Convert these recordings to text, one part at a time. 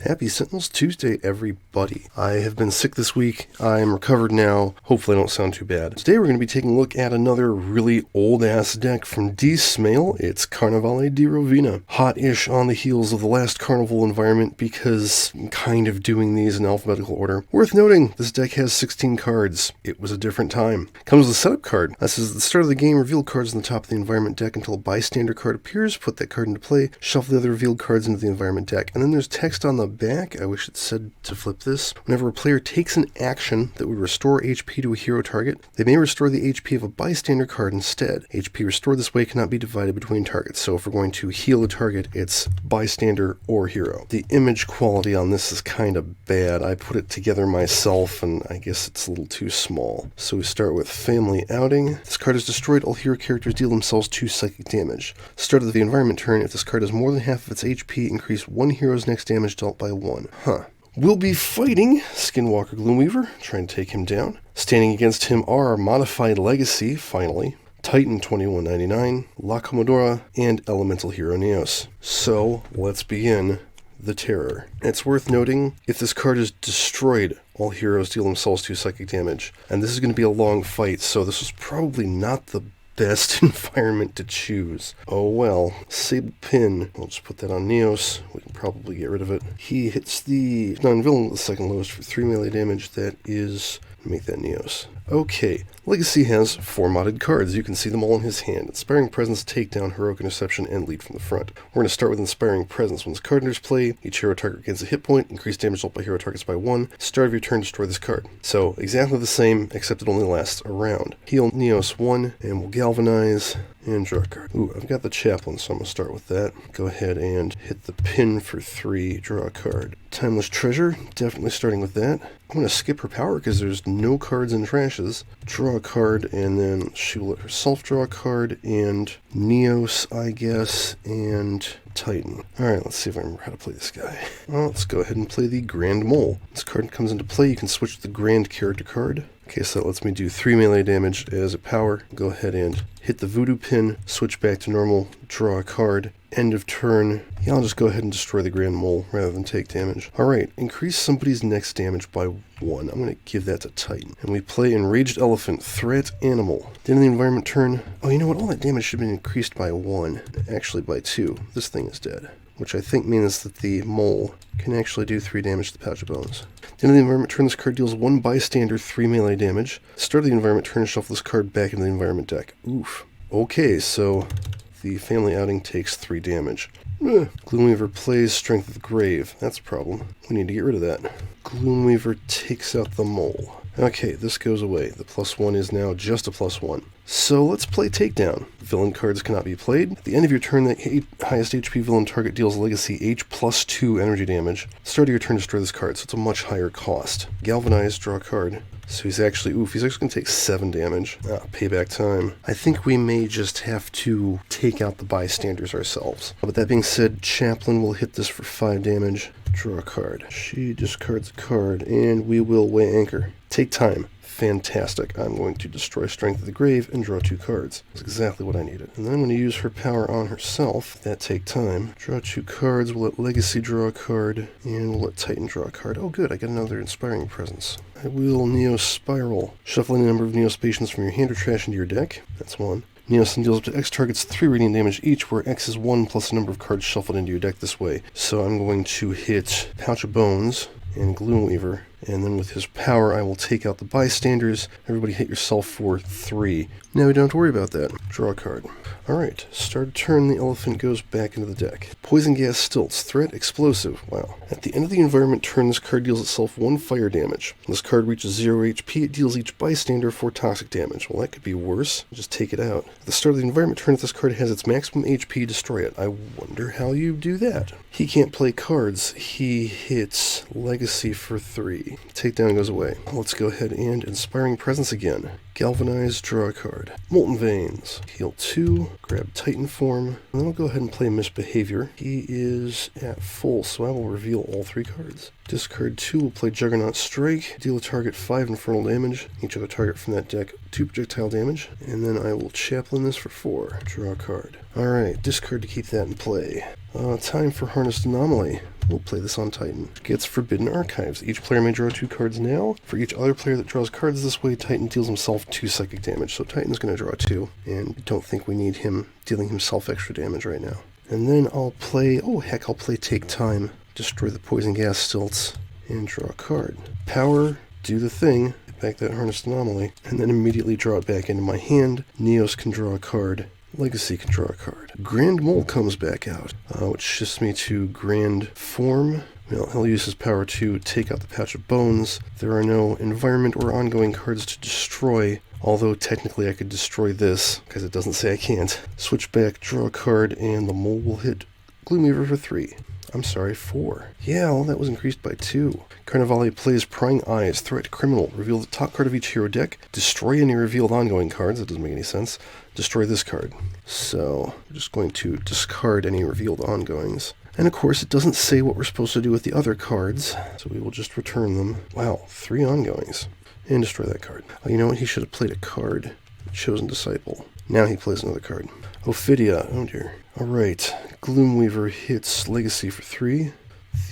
Happy Sentinels Tuesday, everybody. I have been sick this week. I'm recovered now. Hopefully I don't sound too bad. Today we're going to be taking a look at another really old-ass deck from D-Smail. It's Carnevale de Rovina. Hot-ish on the heels of the last Carnival environment because I'm kind of doing these in alphabetical order. Worth noting, this deck has 16 cards. It was a different time. Comes with a setup card. This is at the start of the game, reveal cards on the top of the environment deck until a bystander card appears. Put that card into play. Shuffle the other revealed cards into the environment deck. And then there's text on the back. I wish it said to flip this. Whenever a player takes an action that would restore HP to a hero target, they may restore the HP of a bystander card instead. HP restored this way cannot be divided between targets. So if we're going to heal a target, it's bystander or hero. The image quality on this is kind of bad. I put it together myself and I guess it's a little too small. So we start with Family Outing. This card is destroyed. All hero characters deal themselves 2 psychic damage. Start of the environment turn. If this card has more than half of its HP, increase one hero's next damage dealt by 1. We'll be fighting Skinweaver Gloomweaver, trying to take him down. Standing against him are Modified Legacy, finally, Titan 2199, La Commodora, and Elemental Hero Neos. So, let's begin the terror. It's worth noting, if this card is destroyed, all heroes deal themselves 2 psychic damage. And this is going to be a long fight, so this was probably not the best environment to choose. Oh well. Sable Pin. I'll just put that on Neos. We can probably get rid of it. He hits the non-villain with the second lowest for 3 melee damage. That is... make that Neos. Okay. Legacy has 4 modded cards. You can see them all in his hand. Inspiring Presence, Takedown, Heroic Interception, and Lead from the front. We're going to start with Inspiring Presence. When this card enters play, each hero target gains a hit point, increase damage dealt by hero targets by 1. Start of your turn, destroy this card. So, exactly the same, except it only lasts a round. Heal Neos 1, and we'll Galvanize, and draw a card. Ooh, I've got the Chaplain, so I'm going to start with that. Go ahead and hit the pin for 3, draw a card. Timeless Treasure, definitely starting with that. I'm going to skip her power because there's no cards in trashes. Draw a card, and then she will let herself draw a card, and Neos, I guess, and Titan. Alright, let's see if I remember how to play this guy. Well, let's go ahead and play the Grand Mole. This card comes into play, you can switch to the Grand character card. Okay, so that lets me do 3 melee damage as a power. Go ahead and hit the Voodoo Pin, switch back to normal, draw a card. End of turn. Yeah, I'll just go ahead and destroy the Grand Mole rather than take damage. Alright, increase somebody's next damage by 1. I'm going to give that to Titan. And we play Enraged Elephant, Threat Animal. Then in the environment turn, oh, you know what? All that damage should have been increased by 1. Actually by 2. This thing is dead. Which I think means that the mole can actually do 3 damage to the Pouch of Bones. Then in the environment turn, this card deals 1 bystander 3 melee damage. Start of the environment turn, shuffle this card back into the environment deck. Oof. Okay, so the Family Outing takes 3 damage. Gloomweaver plays Strength of the Grave. That's a problem. We need to get rid of that. Gloomweaver takes out the mole. Okay, this goes away. The +1 is now just a +1. So let's play Takedown. Villain cards cannot be played. At the end of your turn, the highest HP villain target deals Legacy H +2 energy damage. Start of your turn, destroy this card, so it's a much higher cost. Galvanize, draw a card. So he's actually going to take 7 damage. Payback time. I think we may just have to take out the bystanders ourselves. But that being said, Chaplain will hit this for 5 damage. Draw a card. She discards a card, and we will weigh anchor. Take time. Fantastic. I'm going to destroy Strength of the Grave and draw 2 cards. That's exactly what I needed. And then I'm going to use her power on herself. That take time. Draw 2 cards. We'll let Legacy draw a card. And we'll let Titan draw a card. Oh good, I got another Inspiring Presence. I will Neos Spiral. Shuffling a number of Neos Patients from your hand or trash into your deck. That's 1. Neos deals up to X targets 3 radiant damage each, where X is 1 plus the number of cards shuffled into your deck this way. So I'm going to hit Pouch of Bones and Gloomweaver, and then with his power I will take out the bystanders. Everybody hit yourself for 3. Now we don't have to worry about that. Draw a card. Alright, start a turn, the elephant goes back into the deck. Poison Gas Stilts, Threat, Explosive. Wow. At the end of the environment turn, this card deals itself 1 fire damage. When this card reaches 0 HP, it deals each bystander 4 toxic damage. Well, that could be worse. Just take it out. At the start of the environment turn, if this card has its maximum HP, destroy it. I wonder how you do that. He can't play cards. He hits Legacy for 3. Takedown goes away. Let's go ahead and Inspiring Presence again. Galvanize, draw a card. Molten Veins. Heal 2. Grab Titan form. And then I'll go ahead and play Misbehavior. He is at full, so I will reveal all 3 cards. Discard 2, we'll play Juggernaut Strike. Deal a target 5 infernal damage. Each other target from that deck 2 projectile damage. And then I will Chaplain this for 4. Draw a card. Alright, discard to keep that in play. Time for Harnessed Anomaly. We'll play this on Titan. Gets Forbidden Archives. Each player may draw 2 cards now. For each other player that draws cards this way, Titan deals himself 2 psychic damage. So Titan's going to draw 2, and don't think we need him dealing himself extra damage right now. And then I'll play, I'll play Take Time. Destroy the Poison Gas Stilts, and draw a card. Power, do the thing, get back that Harnessed Anomaly, and then immediately draw it back into my hand. Neos can draw a card. Legacy can draw a card. Grand Mole comes back out, which shifts me to Grand Form. Well, he'll use his power to take out the Pouch of Bones. There are no environment or ongoing cards to destroy, although technically I could destroy this, because it doesn't say I can't. Switch back, draw a card, and the Mole will hit Gloomweaver for 3. I'm sorry, 4. Yeah, well, that was increased by 2. Carnevale plays Prying Eyes, Threat Criminal. Reveal the top card of each hero deck. Destroy any revealed ongoing cards. That doesn't make any sense. Destroy this card. So, we're just going to discard any revealed ongoings. And of course, it doesn't say what we're supposed to do with the other cards, so we will just return them. Wow, 3 ongoings. And destroy that card. Oh, you know what? He should have played a card. Chosen Disciple. Now he plays another card. Ophidia. Oh dear. Alright. Gloomweaver hits Legacy for 3.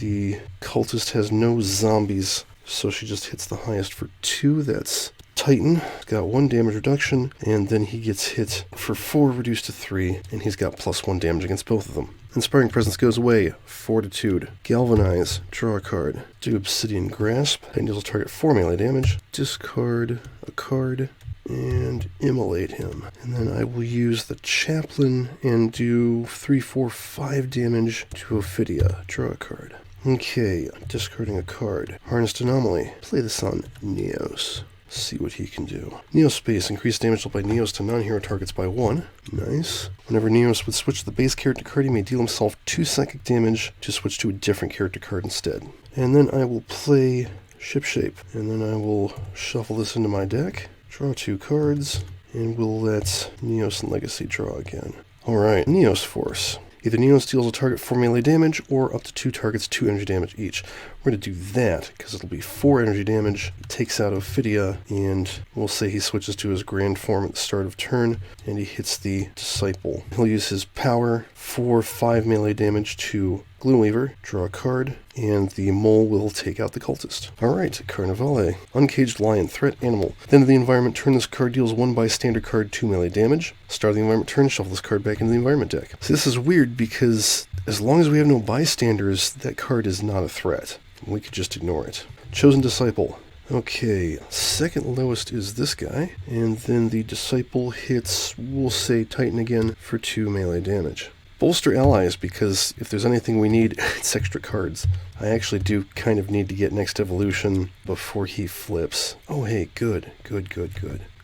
The Cultist has no zombies, so she just hits the highest for 2. That's Titan. He's got 1 damage reduction, and then he gets hit for 4, reduced to 3, and he's got +1 damage against both of them. Inspiring Presence goes away. Fortitude. Galvanize. Draw a card. Do Obsidian Grasp. And deals a target 4 melee damage. Discard a card. And immolate him. And then I will use the Chaplain and do 3, 4, 5 damage to Ophidia. Draw a card. Okay, discarding a card. Harnessed Anomaly. Play this on Neos. See what he can do. Neos Space. Increase damage dealt by Neos to non-hero targets by 1. Nice. Whenever Neos would switch to the base character card, he may deal himself 2 psychic damage to switch to a different character card instead. And then I will play Shipshape. And then I will shuffle this into my deck. Draw 2 cards, and we'll let Neos and Legacy draw again. Alright, Neos Force. Either Neos deals a target 4 melee damage, or up to 2 targets 2 energy damage each. We're going to do that, because it'll be 4 energy damage. It takes out Ophidia, and we'll say he switches to his Grand Form at the start of turn, and he hits the Disciple. He'll use his power for 5 melee damage to Gloomweaver, draw a card, and the Mole will take out the Cultist. Alright, Carnevale. Uncaged Lion, Threat Animal. At the end of the environment turn, this card deals 1 bystander card 2 melee damage. Start of the environment turn, shuffle this card back into the environment deck. So this is weird because as long as we have no bystanders, that card is not a threat. We could just ignore it. Chosen Disciple. Okay, second lowest is this guy, and then the Disciple hits, we'll say Titan again, for 2 melee damage. Bolster allies, because if there's anything we need, it's extra cards. I actually do kind of need to get next evolution before he flips. Oh hey, good.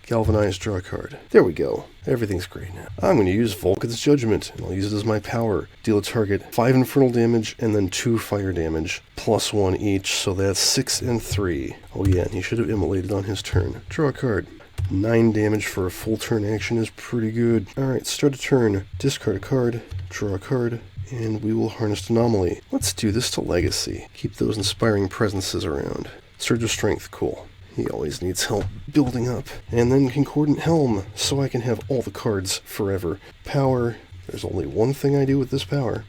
Galvanize, draw a card. There we go. Everything's great now. I'm going to use Vulcan's Judgment, and I'll use it as my power. Deal a target 5 infernal damage, and then 2 fire damage, +1 each, so that's 6 and 3. Oh yeah, and he should have immolated on his turn. Draw a card. 9 damage for a full turn action is pretty good. Alright, start a turn. Discard a card. Draw a card. And we will Harness Anomaly. Let's do this to Legacy. Keep those inspiring presences around. Surge of Strength, cool. He always needs help building up. And then Concordant Helm, so I can have all the cards forever. Power. There's only one thing I do with this power.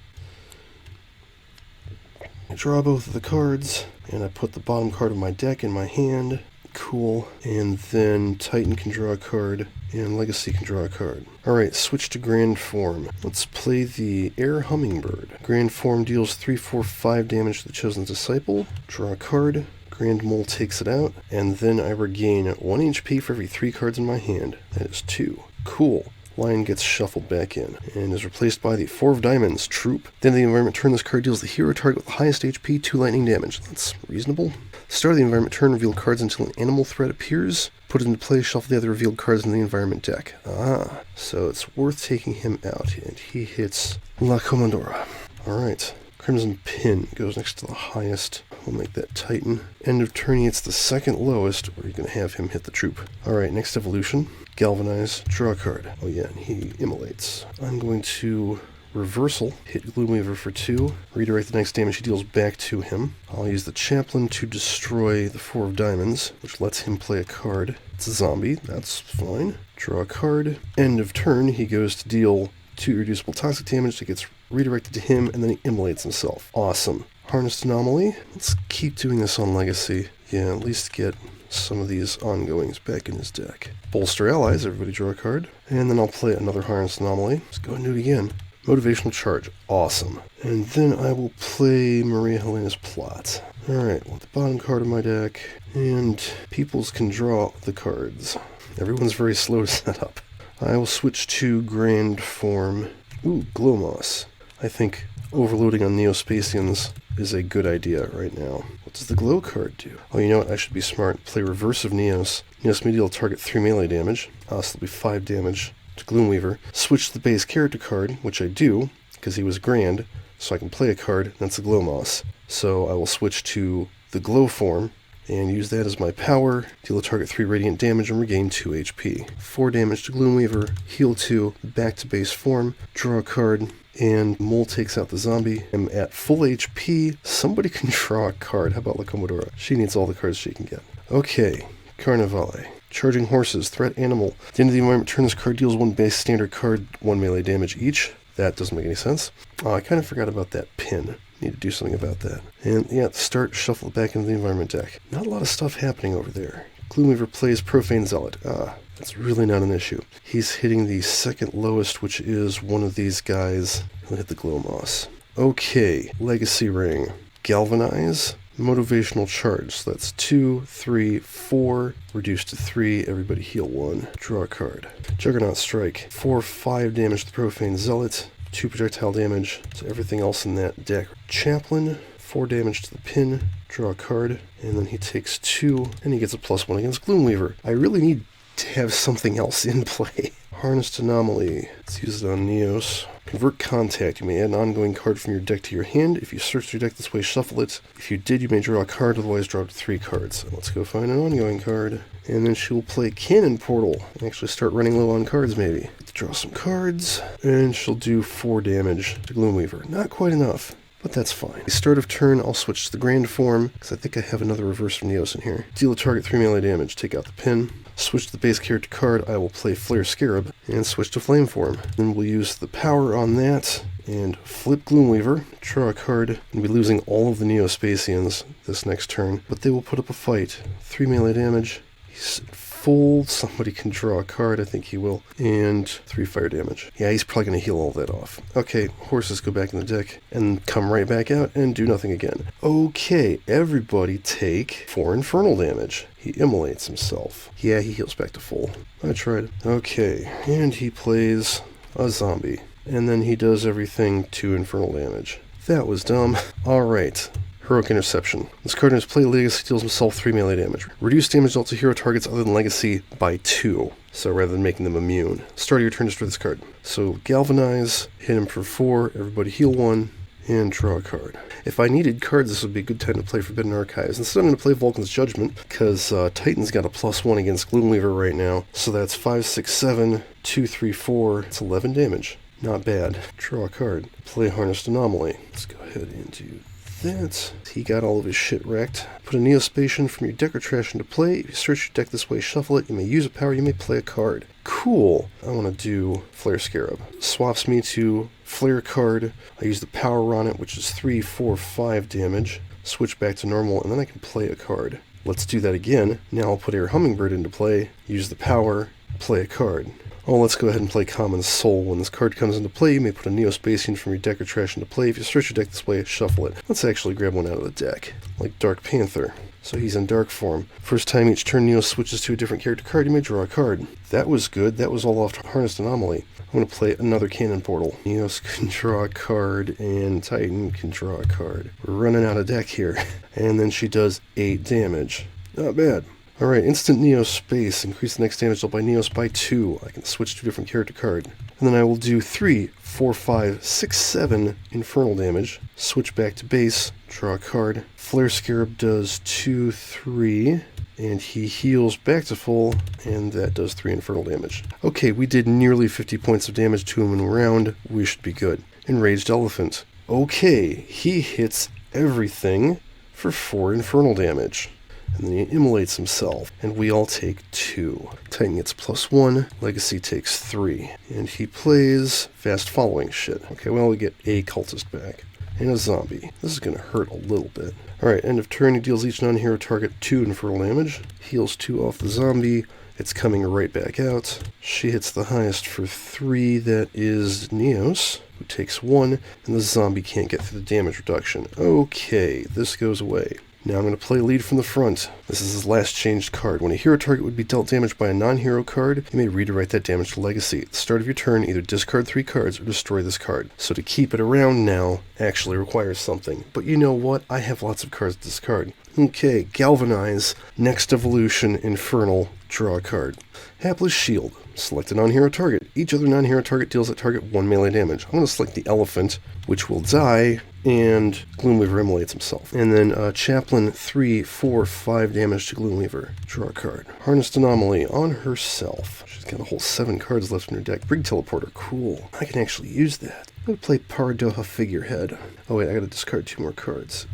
I draw both of the cards, and I put the bottom card of my deck in my hand. Cool. And then Titan can draw a card, and Legacy can draw a card. Alright, switch to Grand Form. Let's play the Air Hummingbird. Grand Form deals 3, 4, 5 damage to the Chosen Disciple. Draw a card. Grand Mole takes it out, and then I regain 1 HP for every 3 cards in my hand. That is 2. Cool. Lion gets shuffled back in, and is replaced by the 4 of Diamonds, Troop. Then the environment turn, this card deals the hero target with the highest HP 2 lightning damage. That's reasonable. Start of the environment turn, reveal cards until an animal threat appears. Put it into play, shuffle the other revealed cards in the environment deck. Ah, so it's worth taking him out, and he hits La Comandora. Alright. Crimson Pin goes next to the highest. We'll make that Titan. End of turn, it's the second lowest, where you're going to have him hit the troop. Alright, next evolution. Galvanize, draw a card. Oh yeah, and he immolates. I'm going to Reversal, hit Gloomweaver for 2, redirect the next damage he deals back to him. I'll use the Chaplain to destroy the 4 of Diamonds, which lets him play a card. It's a zombie, that's fine. Draw a card. End of turn, he goes to deal 2 irreducible toxic damage that gets redirected to him, and then he immolates himself. Awesome. Harnessed Anomaly. Let's keep doing this on Legacy. Yeah, at least get some of these ongoings back in his deck. Bolster Allies, everybody draw a card. And then I'll play another Harnessed Anomaly. Let's go and do it again. Motivational Charge. Awesome. And then I will play Maria Helena's Plot. Alright, well, the bottom card of my deck. And peoples can draw the cards. Everyone's very slow to set up. I will switch to Grand Form. Ooh, Glowmoss. I think overloading on Neospatians is a good idea right now. What does the Glow card do? Oh, you know what? I should be smart. Play Reverse of Neos. Neos may deal target 3 melee damage. So it'll be 5 damage to Gloomweaver. Switch the base character card, which I do, because he was Grand, so I can play a card, that's a Glowmoss. So I will switch to the Glow form, and use that as my power, deal a target 3 radiant damage and regain 2 HP. 4 damage to Gloomweaver, heal 2, back to base form, draw a card, and Mole takes out the zombie. I'm at full HP, somebody can draw a card. How about La Commodora? She needs all the cards she can get. Okay, Carnevale. Charging Horses, Threat Animal. At the end of the environment turn, this card deals 1 base standard card, 1 melee damage each. That doesn't make any sense. Oh, I kind of forgot about that pin. Need to do something about that. And yeah, at the start, shuffle it back into the environment deck. Not a lot of stuff happening over there. Gloomweaver plays Profane Zealot. That's really not an issue. He's hitting the second lowest, which is one of these guys. He'll hit the Glowmoss. Okay, Legacy Ring. Galvanize. Motivational Charge. So that's 2, 3, 4. Reduced to 3. Everybody heal 1. Draw a card. Juggernaut Strike. 4, 5 damage to the Profane Zealot. 2 projectile damage to everything else in that deck. Chaplain. 4 damage to the pin. Draw a card. And then he takes 2. And he gets a +1 against Gloomweaver. I really need to have something else in play. Harnessed Anomaly. Let's use it on Neos. Convert Contact. You may add an ongoing card from your deck to your hand. If you search your deck this way, shuffle it. If you did, you may draw a card, otherwise draw up to 3 cards. So let's go find an ongoing card. And then she will play Cannon Portal. And actually start running low on cards, maybe. Draw some cards. And she'll do 4 damage to Gloomweaver. Not quite enough, but that's fine. Start of turn, I'll switch to the Grand Form, because I think I have another Reverse from Neos in here. Deal a target 3 melee damage. Take out the pin. Switch to the base character card, I will play Flare Scarab, and switch to Flame Form. Then we'll use the power on that, and flip Gloomweaver, draw a card, and be losing all of the Neospatians this next turn, but they will put up a fight. 3 melee damage, he's full, somebody can draw a card, I think he will, and 3 fire damage. Yeah, he's probably going to heal all that off. Okay, horses go back in the deck, and come right back out, and do nothing again. Okay, everybody take 4 infernal damage. He immolates himself. Yeah, he heals back to full. I tried. Okay, and he plays a zombie. And then he does everything to infernal damage. That was dumb. Alright. Heroic Interception. This card in his play Legacy deals himself 3 melee damage. Reduce damage dealt to hero targets other than Legacy by 2. So rather than making them immune. Start of your turn, destroy this card. So Galvanize, hit him for 4, everybody heal 1, and draw a card. If I needed cards, this would be a good time to play Forbidden Archives. Instead, I'm going to play Vulcan's Judgment, because Titan's got a +1 against Gloomweaver right now. So that's 5, 6, 7, 2, 3, 4. It's 11 damage. Not bad. Draw a card. Play Harnessed Anomaly. Let's go ahead and do that. He got all of his shit wrecked. Put a Neospatian from your deck or trash into play. If you search your deck this way, shuffle it. You may use a power, you may play a card. Cool. I want to do Flare Scarab. Swaps me to Flare card. I use the power on it, which is 3, 4, 5 damage. Switch back to normal, and then I can play a card. Let's do that again. Now I'll put Air Hummingbird into play, use the power, play a card. Oh, let's go ahead and play Common Soul. When this card comes into play, you may put a Neospatian from your deck or trash into play. If you search your deck this way, shuffle it. Let's actually grab one out of the deck, like Dark Panther. So he's in Dark form. First time each turn Neos switches to a different character card, you may draw a card. That was good. That was all off Harnessed Anomaly. I'm going to play another Cannon Portal. Neos can draw a card, and Titan can draw a card. We're running out of deck here. And then she does 8 damage. Not bad. Alright, instant Neos space. Increase the next damage dealt by Neos by 2. I can switch to a different character card. And then I will do 3, 4, 5, 6, 7 infernal damage. Switch back to base. Draw a card. Flare Scarab does 2, 3. And he heals back to full. And that does 3 infernal damage. Okay, we did nearly 50 points of damage to him in a round. We should be good. Enraged Elephant. Okay, he hits everything for 4 infernal damage. and then he immolates himself, and we all take 2. Titan gets +1, Legacy takes 3, and he plays fast following shit. Okay, well, we get a cultist back, and a zombie. This is going to hurt a little bit. Alright, end of turn, he deals each non-hero target 2 infernal damage, heals 2 off the zombie. It's coming right back out. She hits the highest for 3, that is Neos, who takes 1, and the zombie can't get through the damage reduction. Okay, this goes away. Now I'm going to play lead from the front. This is his last changed card. When a hero target would be dealt damage by a non-hero card, you may redirect that damage to Legacy. At the start of your turn, either discard 3 cards or destroy this card. So to keep it around now actually requires something. But you know what? I have lots of cards to discard. Okay, Galvanize, next evolution, Infernal, draw a card. Hapless Shield, select a non-hero target. Each other non-hero target deals that target 1 melee damage. I'm going to select the Elephant, which will die, and Gloomweaver immolates himself. And then Chaplain, 3, 4, 5 damage to Gloomweaver. Draw a card. Harnessed Anomaly on herself. She's got a whole 7 cards left in her deck. Brig Teleporter, cool. I can actually use that. I'm going to play Paradoha Figurehead. Oh wait, I got to discard 2 more cards.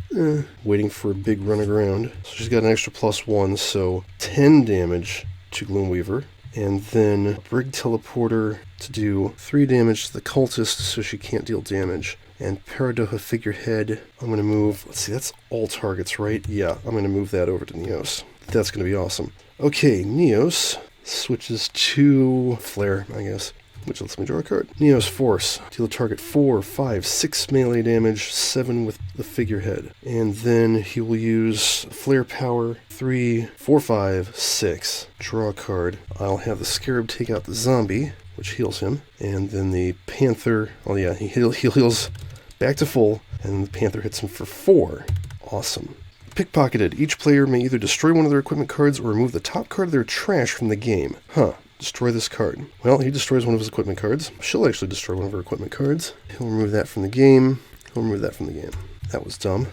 Waiting for a big run around. So she's got an extra +1, so 10 damage to Gloomweaver. And then Brig Teleporter to do 3 damage to the cultist so she can't deal damage. And Paradoha Figurehead, I'm going to move, let's see, that's all targets, right? Yeah, I'm going to move that over to Neos. That's going to be awesome. Okay, Neos switches to Flare, I guess, which lets me draw a card. Neos Force, deal a target 4, 5, 6 melee damage, 7 with the Figurehead. And then he will use Flare Power, 3, 4, 5, 6. Draw a card. I'll have the Scarab take out the zombie, which heals him. And then the Panther, oh yeah, he heals back to full, and the Panther hits him for 4. Awesome. Pickpocketed. Each player may either destroy one of their equipment cards or remove the top card of their trash from the game. Destroy this card. Well, he destroys one of his equipment cards. She'll actually destroy one of her equipment cards. He'll remove that from the game. He'll remove that from the game. That was dumb.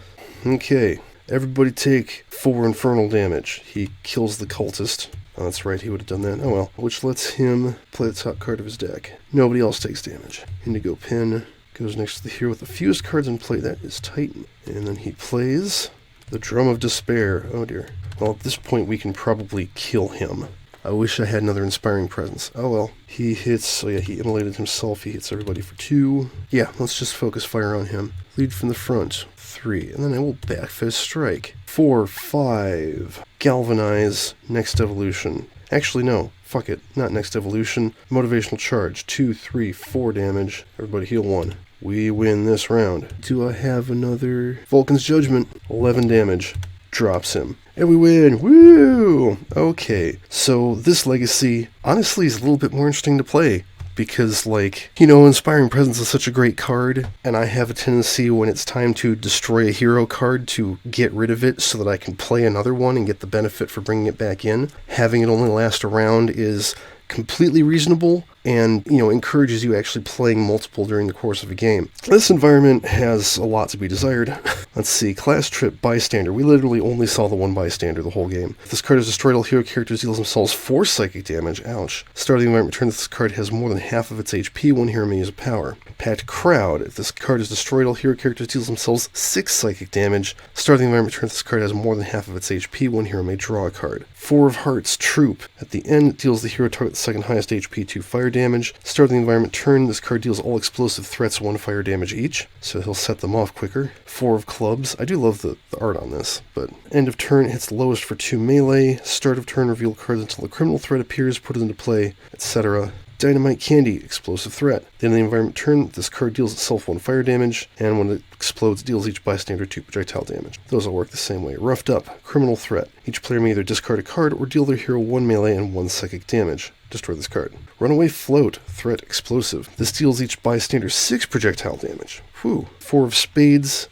Okay. Everybody take 4 infernal damage. He kills the cultist. Oh, that's right, he would have done that. Oh well. Which lets him play the top card of his deck. Nobody else takes damage. Indigo Pin goes next to the hero with the fewest cards in play. That is Titan. And then he plays the Drum of Despair. Oh dear. Well, at this point we can probably kill him. I wish I had another Inspiring Presence. Oh well. He hits, oh yeah, he immolated himself. He hits everybody for 2. Yeah, let's just focus fire on him. Lead from the front, 3. And then I will Backfist Strike. 4, 5. Galvanize, next evolution. Actually, no. Fuck it. Not next evolution. Motivational Charge, 2, 3, 4 damage. Everybody heal 1. We win this round. Do I have another Vulcan's Judgment? 11 damage. Drops him. And we win! Woo! Okay, so this Legacy, honestly, is a little bit more interesting to play. Because, like, you know, Inspiring Presence is such a great card, and I have a tendency when it's time to destroy a hero card to get rid of it so that I can play another one and get the benefit for bringing it back in. Having it only last a round is completely reasonable and, you know, encourages you actually playing multiple during the course of a game. This environment has a lot to be desired. Let's see, Class Trip, Bystander. We literally only saw the one Bystander the whole game. If this card is destroyed, all hero characters deals themselves 4 psychic damage. Ouch. Start of the environment turn, if this card has more than half of its HP, one hero may use a power. Packed Crowd. If this card is destroyed, all hero characters deals themselves 6 psychic damage. Start of the environment turn, if this card has more than half of its HP, one hero may draw a card. 4 of Hearts, Troop. At the end, it deals the hero target the second highest HP 2 fire damage. Start of the environment turn, this card deals all explosive threats 1 fire damage each, so he'll set them off quicker. 4 of Clubs. I do love the art on this, but end of turn hits the lowest for 2 melee. Start of turn, reveal cards until a criminal threat appears, put it into play, etc. Dynamite Candy, explosive threat. At the end of the environment turn, this card deals itself 1 fire damage, and when it explodes, deals each bystander 2 projectile damage. Those all work the same way. Roughed Up, criminal threat. Each player may either discard a card or deal their hero 1 melee and 1 psychic damage. Destroy this card. Runaway Float, threat, explosive. This deals each bystander 6 projectile damage. Whew. 4 of Spades.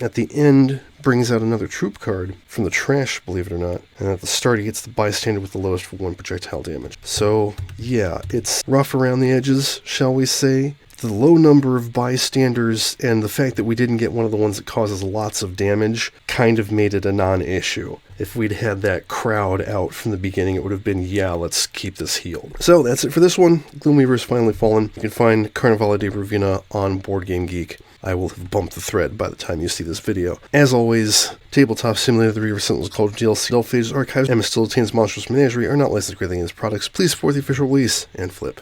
At the end, brings out another troop card from the trash, believe it or not. And at the start, he gets the bystander with the lowest for 1 projectile damage. So, yeah, it's rough around the edges, shall we say. The low number of bystanders and the fact that we didn't get one of the ones that causes lots of damage kind of made it a non-issue. if we'd had that crowd out from the beginning, it would have been, yeah, let's keep this healed. So that's it for this one. Gloomweaver's finally fallen. You can find Carnevale de Rovina on Board Game Geek. I will have bumped the thread by the time you see this video. As always, Tabletop Simulator, the Reaver Sentinels Culture DLC, Delph Phages, Archives, and Still Attains Monstrous Menagerie are not licensed greatly in its products. Please support the official release and flip.